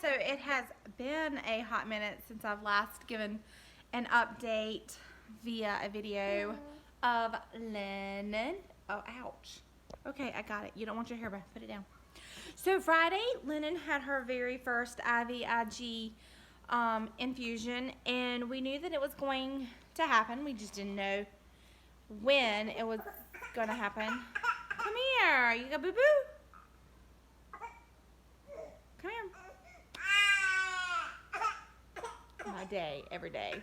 So it has been a hot minute since I've last given an update via a video of Lennon. Oh, ouch. Okay, I got it. You don't want your hair back. Put it down. So Friday, Lennon had her very first IVIG infusion, and we knew that it was going to happen. We just didn't know when it was going to happen. Come here. You got boo-boo? Come here. My day, every day.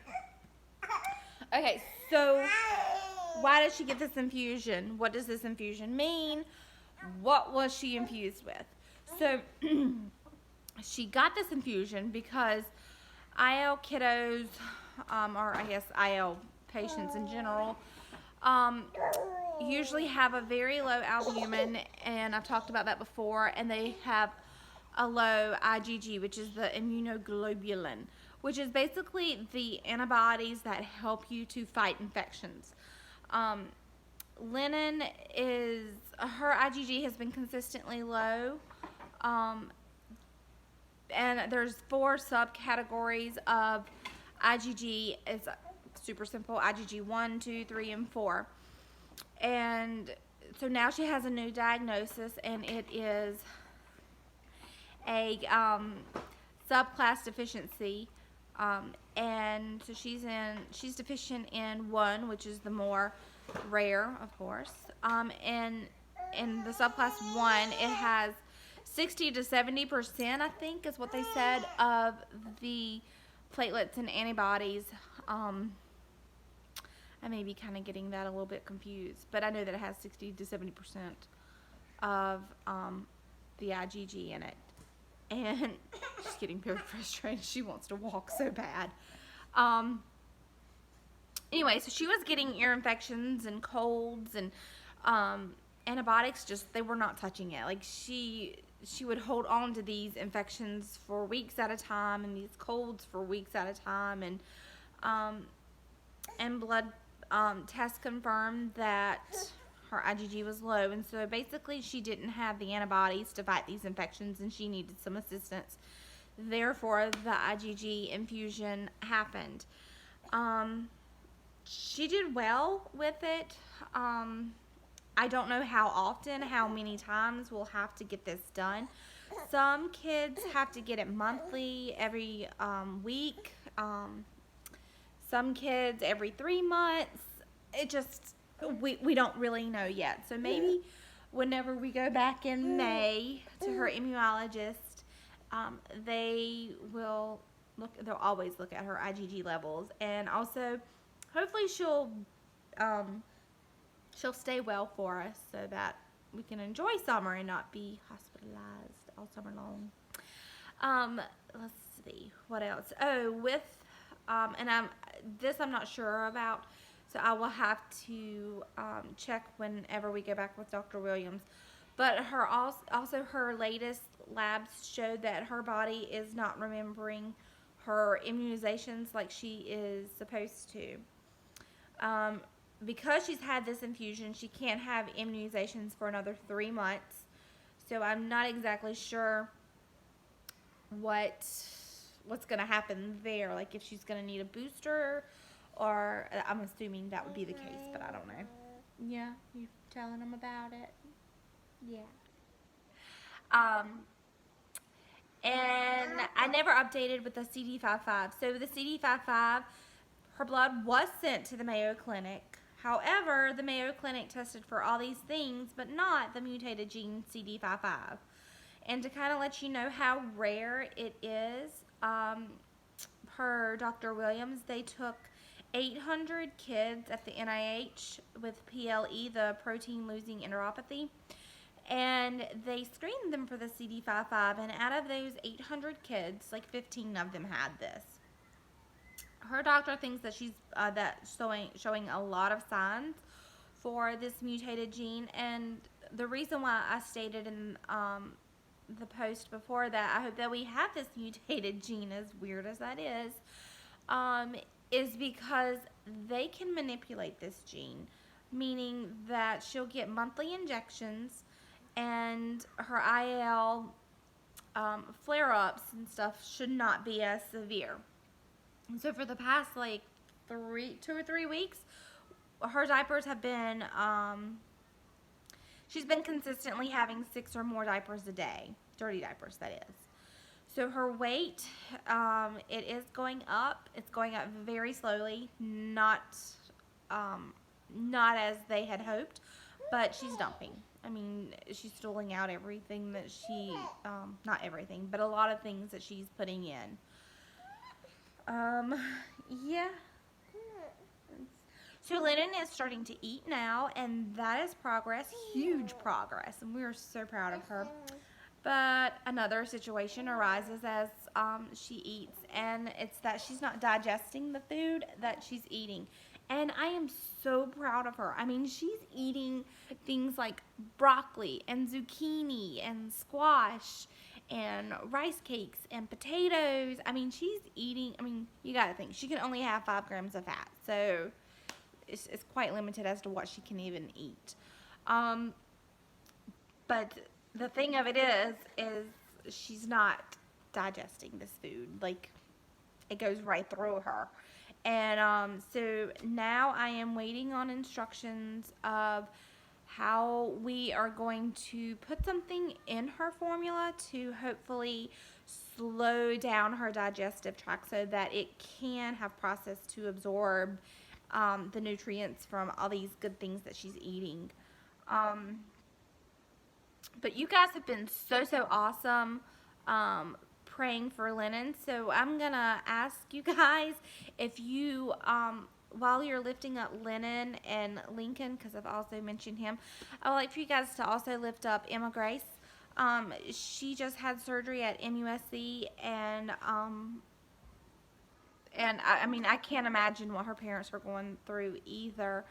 Okay, so why did she get this infusion? What does this infusion mean? What was she infused with? So she got this infusion because IL kiddos, or I guess IL patients in general, usually have a very low albumin, and I've talked about that before, and they have a low IgG, which is the immunoglobulin, which is basically the antibodies that help you to fight infections. Lennon her IgG has been consistently low, and there's 4 subcategories of IgG. It's super simple: IgG 1, 2, 3, and 4. And so now she has a new diagnosis, and it is a subclass deficiency, and so she's deficient in 1, which is the more rare, of course. And in the subclass 1, it has 60 to 70%, I think, is what they said, of the platelets and antibodies. I may be kind of getting that a little bit confused, but I know that it has 60 to 70% of the IgG in it. And she's getting very frustrated. She wants to walk so bad. Anyway, so she was getting ear infections and colds, and antibiotics, just, they were not touching it. Like, she would hold on to these infections for weeks at a time, and these colds for weeks at a time, and blood tests confirmed that her IgG was low, and so basically she didn't have the antibodies to fight these infections, and she needed some assistance. Therefore, the IgG infusion happened. She did well with it. I don't know how many times we'll have to get this done. Some kids have to get it monthly, every week. Some kids every 3 months. It just, we don't really know yet. So maybe whenever we go back in May to her immunologist, they'll always look at her IgG levels, and also hopefully she'll stay well for us so that we can enjoy summer and not be hospitalized all summer long. Let's see what else. Oh, with and I'm not sure about, so I will have to check whenever we go back with Dr. Williams. But also her latest labs showed that her body is not remembering her immunizations like she is supposed to. Because she's had this infusion, she can't have immunizations for another 3 months. So I'm not exactly sure what's going to happen there. Like, if she's going to need a booster, or I'm assuming that would be the case, but I don't know. Yeah, you telling them about it? Yeah. And I never updated with the CD55. So the CD55, her blood was sent to the Mayo Clinic. However, the Mayo Clinic tested for all these things, but not the mutated gene CD55. And to kind of let you know how rare it is, per Dr. Williams, they took 800 kids at the NIH with PLE, the protein-losing enteropathy, and they screened them for the CD55, and out of those 800 kids, like 15 of them had this. Her doctor thinks that she's showing a lot of signs for this mutated gene, and the reason why I stated in the post before that I hope that we have this mutated gene, as weird as that is because they can manipulate this gene, meaning that she'll get monthly injections, and her IL flare-ups and stuff should not be as severe. And so for the past like 2 or 3 weeks, her diapers have been, she's been consistently having 6 or more diapers a day, dirty diapers that is. So her weight, it is going up. It's going up very slowly, not as they had hoped, but she's dumping. I mean, she's stooling out everything that she, not everything, but a lot of things that she's putting in. Yeah. So Lennon is starting to eat now, and that is progress, huge progress, and we are so proud of her. But another situation arises as she eats, and it's that she's not digesting the food that she's eating. And I am so proud of her. I mean, she's eating things like broccoli and zucchini and squash and rice cakes and potatoes. I mean, she's eating, I mean, you gotta think, she can only have 5 grams of fat. So it's quite limited as to what she can even eat. But the thing of it is she's not digesting this food. Like, it goes right through her. And so now I am waiting on instructions of how we are going to put something in her formula to hopefully slow down her digestive tract so that it can have process to absorb the nutrients from all these good things that she's eating. But you guys have been so awesome praying for Lennon. So I'm going to ask you guys if you, while you're lifting up Lennon and Lincoln, because I've also mentioned him, I would like for you guys to also lift up Emma Grace. She just had surgery at MUSC, and I mean, I can't imagine what her parents were going through either.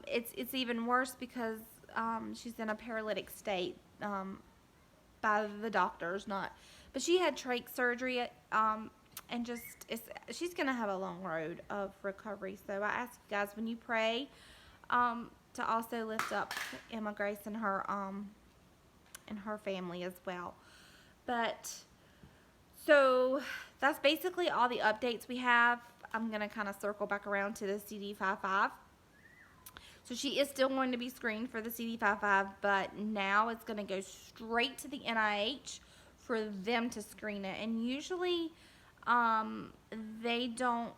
It's even worse because she's in a paralytic state by the doctors, but she had trach surgery, and she's gonna have a long road of recovery. So I ask you guys, when you pray, to also lift up Emma Grace and her family as well. But so that's basically all the updates we have. I'm gonna kind of circle back around to the CD55. So she is still going to be screened for the CD55, but now it's going to go straight to the NIH for them to screen it. And usually they don't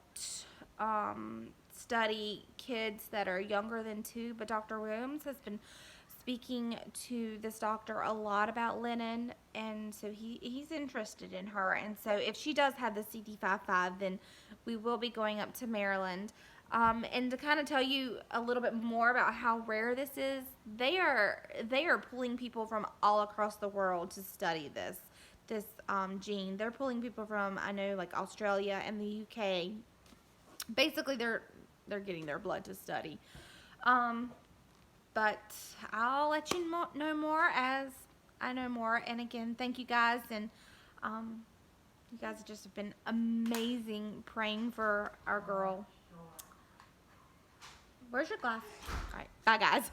study kids that are younger than 2, but Dr. Williams has been speaking to this doctor a lot about Lennon, and so he's interested in her. And so if she does have the CD55, then we will be going up to Maryland. And to kind of tell you a little bit more about how rare this is, they are pulling people from all across the world to study this gene. They're pulling people from, I know, like Australia and the UK. Basically, they're getting their blood to study. But I'll let you know more as I know more. And again, thank you guys, and you guys just have been amazing praying for our girl. Where's your glass? All right, bye guys.